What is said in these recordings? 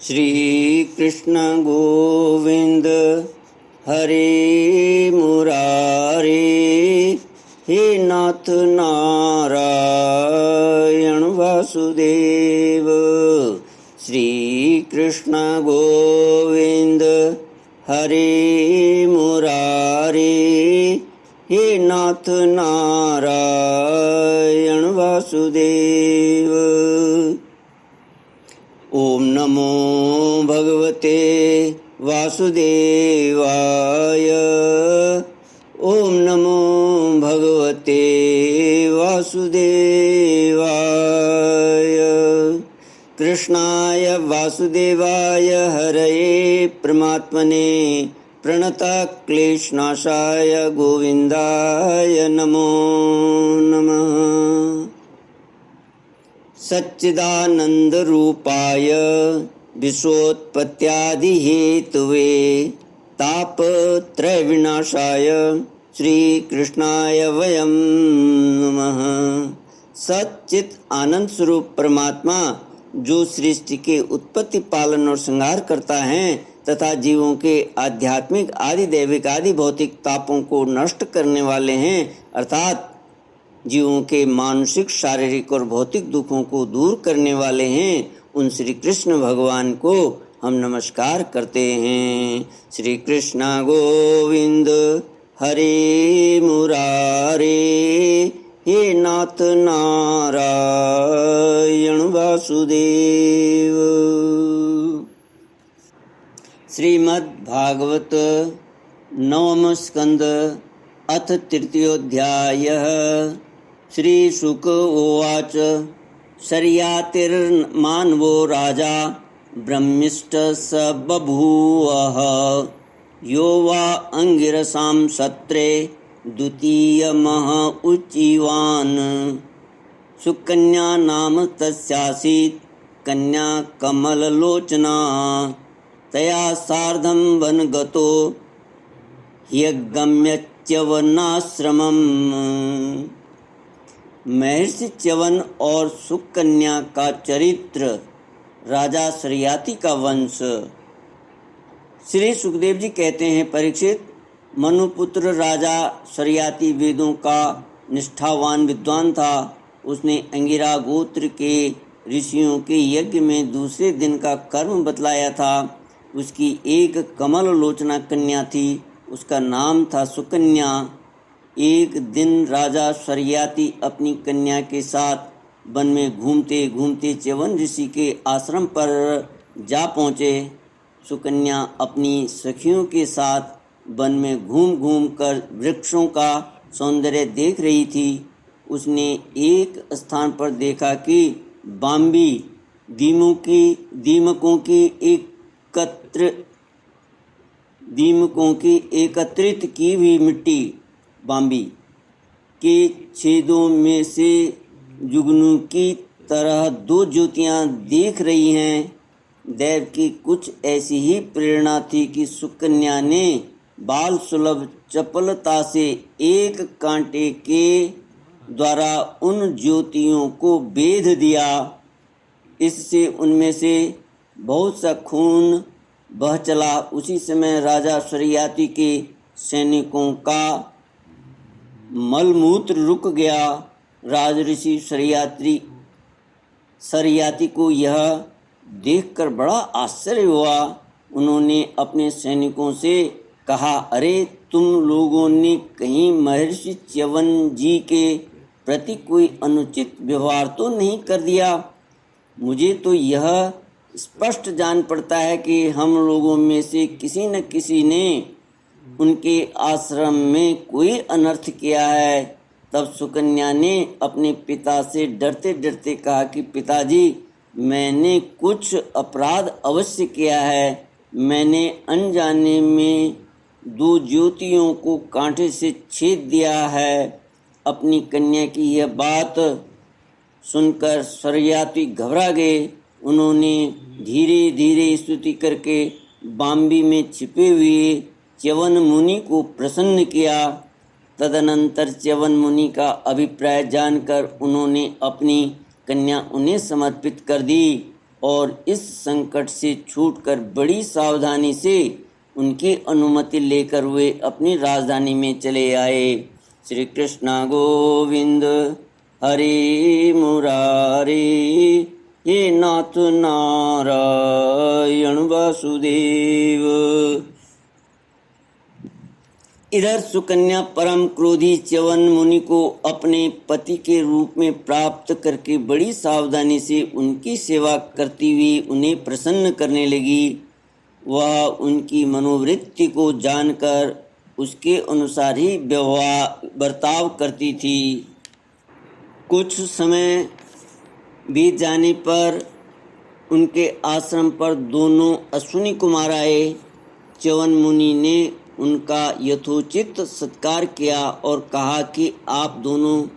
श्री कृष्ण गोविंद हरे मुरारे, हे नाथ नारायण वासुदेव। श्री कृष्ण गोविंद हरे मुरारे, हे नाथ नारायण वासुदेव। ओम नमो भगवते वासुदेवाय। ओम नमो भगवते वासुदेवाय। कृष्णाय वासुदेवाय हरये परमात्मने प्रणतः क्लेशनाशाय गोविंदाय नमो नमः। सच्चिदानंद रूपाय विश्वोत्पत्त्यादिहेतवे तापत्रय विनाशाय श्री कृष्णाय वयं नमः। सच्चित आनंद स्वरूप परमात्मा जो सृष्टि के उत्पत्ति पालन और संहार करता है तथा जीवों के आध्यात्मिक आदि दैविक आदि भौतिक तापों को नष्ट करने वाले हैं, अर्थात जीवों के मानसिक शारीरिक और भौतिक दुखों को दूर करने वाले हैं, उन श्री कृष्ण भगवान को हम नमस्कार करते हैं। श्री कृष्ण गोविंद हरे मुरारे, हे नाथ नारायण वासुदेव। श्रीमद् भागवत नवम स्कंद अथ तृतीयोऽध्यायः। श्री शुक उवाच शर्यातिर्मानवो राजा ब्रह्मिष्ठ स बभूवः, यो वा अंगिरसां सत्रे द्वितीयमः उच्चीवान्। सुकन्या नाम तस्यासीत् कन्या कमललोचना, तया सार्धं वनगतो ह्यगम्यच्यवनाश्रमम्। महर्षि च्यवन और सुकन्या का चरित्र, राजा शर्याति का वंश। श्री सुखदेव जी कहते हैं, परीक्षित, मनुपुत्र राजा शर्याति वेदों का निष्ठावान विद्वान था। उसने अंगिरा गोत्र के ऋषियों के यज्ञ में दूसरे दिन का कर्म बतलाया था। उसकी एक कमल लोचना कन्या थी, उसका नाम था सुकन्या। एक दिन राजा शर्याति अपनी कन्या के साथ वन में घूमते घूमते च्यवन ऋषि के आश्रम पर जा पहुँचे। सुकन्या अपनी सखियों के साथ वन में घूम घूम कर वृक्षों का सौंदर्य देख रही थी। उसने एक स्थान पर देखा कि बाम्बी दीमकों की एकत्रित की हुई मिट्टी बाम्बी के छेदों में से जुगनू की तरह दो ज्योतियां देख रही हैं। देव की कुछ ऐसी ही प्रेरणा थी कि सुकन्या ने बाल सुलभ चपलता से एक कांटे के द्वारा उन ज्योतियों को बेध दिया। इससे उनमें से बहुत सा खून बह चला। उसी समय राजा शर्याति के सैनिकों का मलमूत्र रुक गया। राजऋषि शर्याति को यह देखकर बड़ा आश्चर्य हुआ। उन्होंने अपने सैनिकों से कहा, अरे तुम लोगों ने कहीं महर्षि च्यवन जी के प्रति कोई अनुचित व्यवहार तो नहीं कर दिया? मुझे तो यह स्पष्ट जान पड़ता है कि हम लोगों में से किसी न किसी ने उनके आश्रम में कोई अनर्थ किया है। तब सुकन्या ने अपने पिता से डरते डरते कहा कि पिताजी, मैंने कुछ अपराध अवश्य किया है। मैंने अनजाने में दो ज्योतियों को कांटे से छेद दिया है। अपनी कन्या की यह बात सुनकर शर्याति घबरा गए। उन्होंने धीरे धीरे स्तुति करके बाम्बी में छिपे हुए च्यवन मुनि को प्रसन्न किया। तदनंतर च्यवन मुनि का अभिप्राय जानकर उन्होंने अपनी कन्या उन्हें समर्पित कर दी। और इस संकट से छूटकर बड़ी सावधानी से उनकी अनुमति लेकर वे अपनी राजधानी में चले आए। श्री कृष्ण गोविंद हरे मुरारे, हे नाथ नारायण वासुदेव। इधर सुकन्या परम क्रोधी च्यवन मुनि को अपने पति के रूप में प्राप्त करके बड़ी सावधानी से उनकी सेवा करती हुई उन्हें प्रसन्न करने लगी। वह उनकी मनोवृत्ति को जानकर उसके अनुसार ही बर्ताव करती थी। कुछ समय बीत जाने पर उनके आश्रम पर दोनों अश्विनी कुमार आए। च्यवन मुनि ने उनका यथोचित सत्कार किया और कहा कि आप दोनों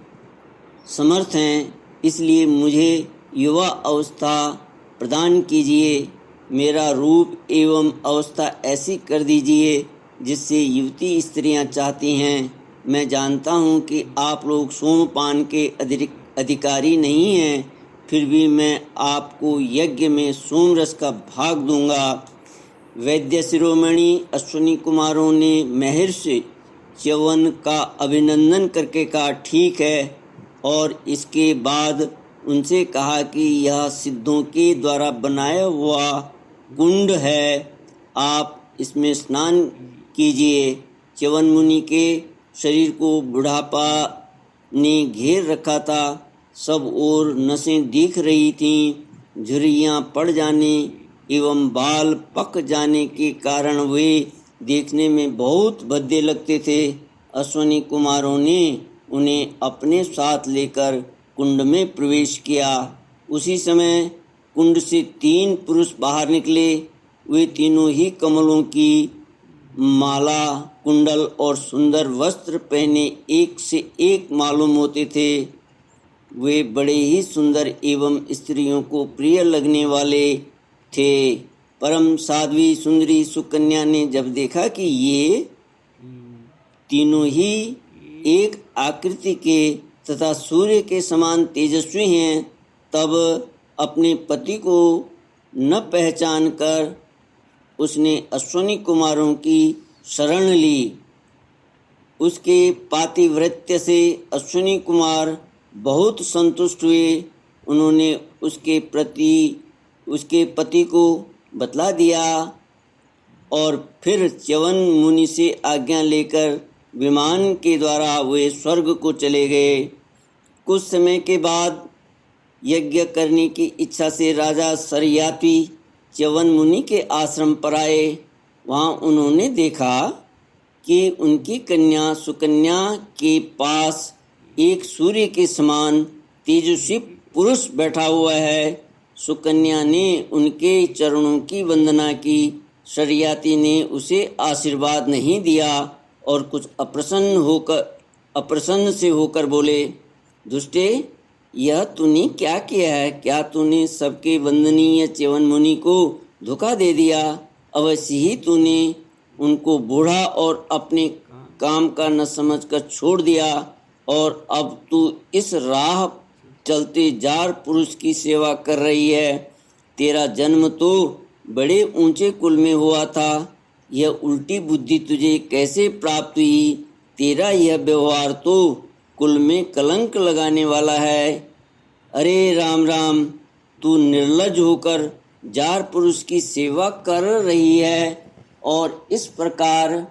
समर्थ हैं, इसलिए मुझे युवा अवस्था प्रदान कीजिए। मेरा रूप एवं अवस्था ऐसी कर दीजिए जिससे युवती स्त्रियां चाहती हैं। मैं जानता हूं कि आप लोग सोमपान के अधिकारी नहीं हैं, फिर भी मैं आपको यज्ञ में सोमरस का भाग दूंगा। वैद्य शिरोमणि अश्विनी कुमारों ने महर्षि च्यवन का अभिनंदन करके कहा, ठीक है, और इसके बाद उनसे कहा कि यह सिद्धों के द्वारा बनाया हुआ कुंड है, आप इसमें स्नान कीजिए। च्यवन मुनि के शरीर को बुढ़ापा ने घेर रखा था, सब ओर नसें दिख रही थीं। झुर्रियाँ पड़ जाने एवं बाल पक जाने के कारण वे देखने में बहुत भद्दे लगते थे। अश्विनी कुमारों ने उन्हें अपने साथ लेकर कुंड में प्रवेश किया। उसी समय कुंड से 3 पुरुष बाहर निकले। वे तीनों ही कमलों की माला, कुंडल और सुंदर वस्त्र पहने एक से एक मालूम होते थे। वे बड़े ही सुंदर एवं स्त्रियों को प्रिय लगने वाले थे। परम साध्वी सुंदरी सुकन्या ने जब देखा कि ये तीनों ही एक आकृति के तथा सूर्य के समान तेजस्वी हैं, तब अपने पति को न पहचान कर उसने अश्विनी कुमारों की शरण ली। उसके पातिव्रत्य से अश्विनी कुमार बहुत संतुष्ट हुए। उन्होंने उसके पति को बतला दिया और फिर च्यवन मुनि से आज्ञा लेकर विमान के द्वारा वे स्वर्ग को चले गए। कुछ समय के बाद यज्ञ करने की इच्छा से राजा शर्याती च्यवन मुनि के आश्रम पर आए। वहाँ उन्होंने देखा कि उनकी कन्या सुकन्या के पास एक सूर्य के समान तेजस्वी पुरुष बैठा हुआ है। सुकन्या ने उनके चरणों की वंदना की। शर्याती ने उसे आशीर्वाद नहीं दिया और कुछ अप्रसन्न से होकर बोले, दुष्टे, यह तूने क्या किया है? क्या तूने सबके वंदनीय च्यवन मुनि को धोखा दे दिया? अवश्य ही तूने उनको बूढ़ा और अपने काम का न समझकर छोड़ दिया, और अब तू इस राह चलते जार पुरुष की सेवा कर रही है। तेरा जन्म तो बड़े ऊंचे कुल में हुआ था, यह उल्टी बुद्धि तुझे कैसे प्राप्त हुई? तेरा यह व्यवहार तो कुल में कलंक लगाने वाला है। अरे राम राम, तू निर्लज्ज होकर जार पुरुष की सेवा कर रही है और इस प्रकार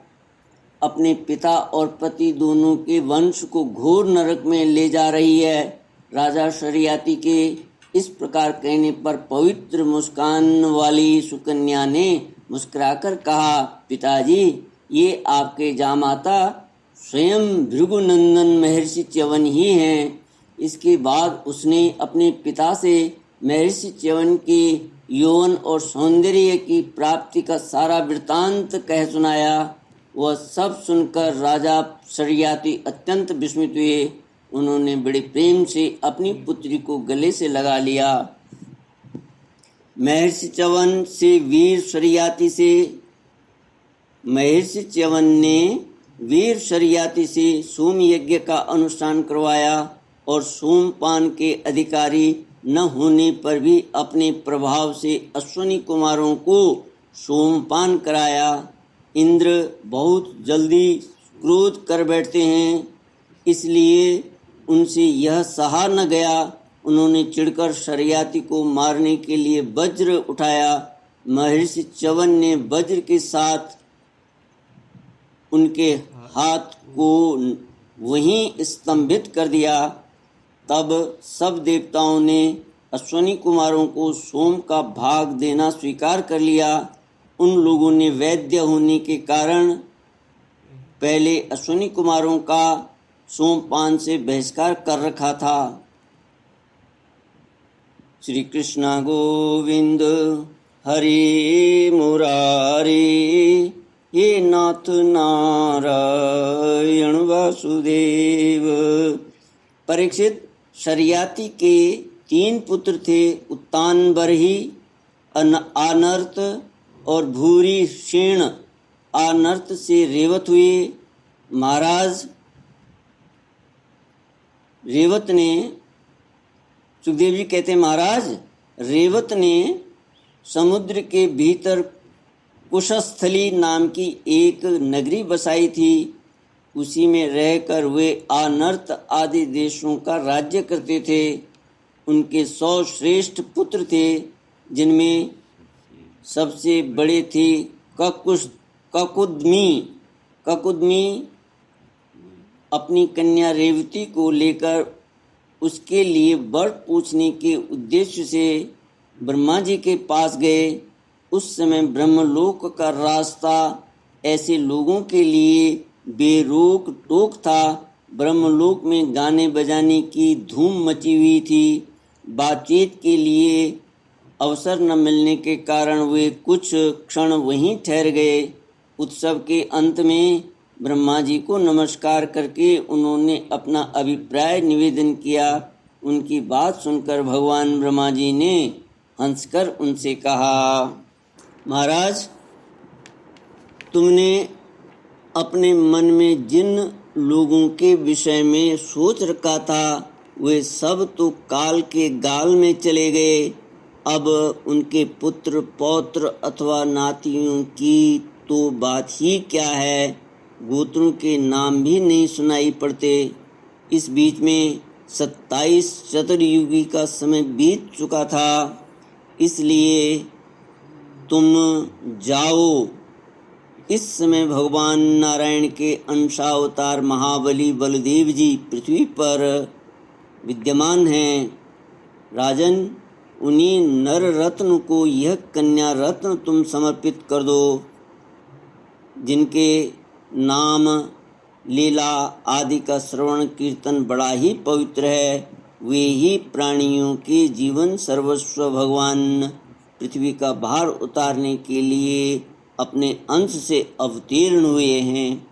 अपने पिता और पति दोनों के वंश को घोर नरक में ले जा रही है। राजा शर्याती के इस प्रकार कहने पर पवित्र मुस्कान वाली सुकन्या ने मुस्कुराकर कहा, पिताजी, ये आपके जामाता स्वयं भृगुनंदन महर्षि च्यवन ही हैं। इसके बाद उसने अपने पिता से महर्षि च्यवन के यौवन और सौंदर्य की प्राप्ति का सारा वृत्तांत कह सुनाया। वह सब सुनकर राजा शर्याती अत्यंत विस्मित हुए। उन्होंने बड़े प्रेम से अपनी पुत्री को गले से लगा लिया। महर्षि च्यवन ने वीर शर्याती से सोम यज्ञ का अनुष्ठान करवाया और सोमपान के अधिकारी न होने पर भी अपने प्रभाव से अश्विनी कुमारों को सोमपान कराया। इंद्र बहुत जल्दी क्रोध कर बैठते हैं, इसलिए उनसे यह सहा न गया। उन्होंने चिढ़कर शरियाती को मारने के लिए वज्र उठाया। महर्षि च्यवन ने वज्र के साथ उनके हाथ को वहीं स्तंभित कर दिया। तब सब देवताओं ने अश्विनी कुमारों को सोम का भाग देना स्वीकार कर लिया। उन लोगों ने वैद्य होने के कारण पहले अश्विनी कुमारों का सोमपान से बहिष्कार कर रखा था। श्री कृष्ण गोविंद हरे मुरारी, हे नाथ नारायण वासुदेव। परीक्षित, शरियाती के 3 पुत्र थे, उत्तानबरही, आनर्त और भूरी शेण। आनर्त से रेवत हुए। महाराज रेवत ने, सुखदेव जी कहते हैं, महाराज रेवत ने समुद्र के भीतर कुशस्थली नाम की एक नगरी बसाई थी। उसी में रहकर वे आनर्त आदि देशों का राज्य करते थे। उनके 100 श्रेष्ठ पुत्र थे, जिनमें सबसे बड़े थे ककुदमी। ककुदमी अपनी कन्या रेवती को लेकर उसके लिए वर पूछने के उद्देश्य से ब्रह्मा जी के पास गए। उस समय ब्रह्मलोक का रास्ता ऐसे लोगों के लिए बेरोक टोक था। ब्रह्मलोक में गाने बजाने की धूम मची हुई थी। बातचीत के लिए अवसर न मिलने के कारण वे कुछ क्षण वहीं ठहर गए। उत्सव के अंत में ब्रह्मा जी को नमस्कार करके उन्होंने अपना अभिप्राय निवेदन किया। उनकी बात सुनकर भगवान ब्रह्मा जी ने हंसकर उनसे कहा, महाराज, तुमने अपने मन में जिन लोगों के विषय में सोच रखा था वे सब तो काल के गाल में चले गए। अब उनके पुत्र पौत्र अथवा नातियों की तो बात ही क्या है, गोत्रों के नाम भी नहीं सुनाई पड़ते। इस बीच में 27 चतुर्युगी का समय बीत चुका था, इसलिए तुम जाओ। इस समय भगवान नारायण के अंशावतार महाबली बलदेव जी पृथ्वी पर विद्यमान हैं। राजन, उन्हीं नर रत्न को यह कन्या रत्न तुम समर्पित कर दो, जिनके नाम लीला आदि का श्रवण कीर्तन बड़ा ही पवित्र है। वे ही प्राणियों के जीवन सर्वस्व भगवान पृथ्वी का भार उतारने के लिए अपने अंश से अवतीर्ण हुए हैं।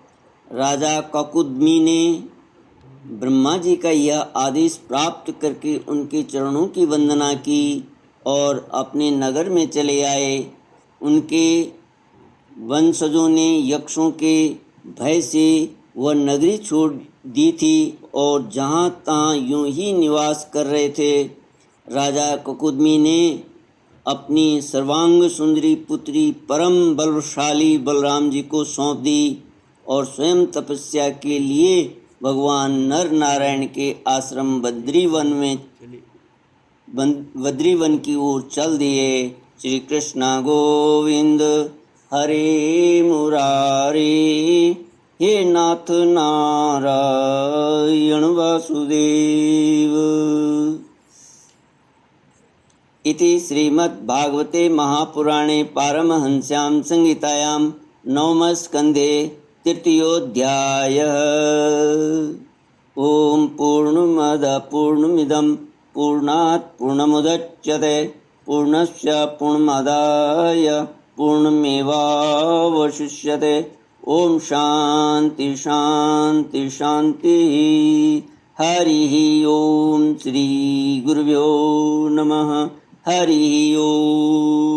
राजा ककुदमी ने ब्रह्मा जी का यह आदेश प्राप्त करके उनके चरणों की वंदना की और अपने नगर में चले आए। उनके वंशजों ने यक्षों के भय से वह नगरी छोड़ दी थी और जहाँ तहाँ यूं ही निवास कर रहे थे। राजा ककुदमी ने अपनी सर्वांग सुंदरी पुत्री परम बलशाली बलराम जी को सौंप दी और स्वयं तपस्या के लिए भगवान नर नारायण के आश्रम बद्रीवन की ओर चल दिए। श्री कृष्ण गोविंद हरे मुरारी, हे नाथ नारायण वासुदेव। इति श्रीमद्भागवते महापुराणे पारमहंस्यां संहितायां नवमस्कन्धे तृतीयोऽध्यायः। ओम पूर्णमदः पूर्णमिदं पूर्णात् पूर्णमुदच्यते पूर्णस्य पूर्णमादाय पूर्णमेवावशिष्यते। ओम शांति शांति शांति। हरि ओम। श्री गुरुभ्यो नमः। हरि ओम।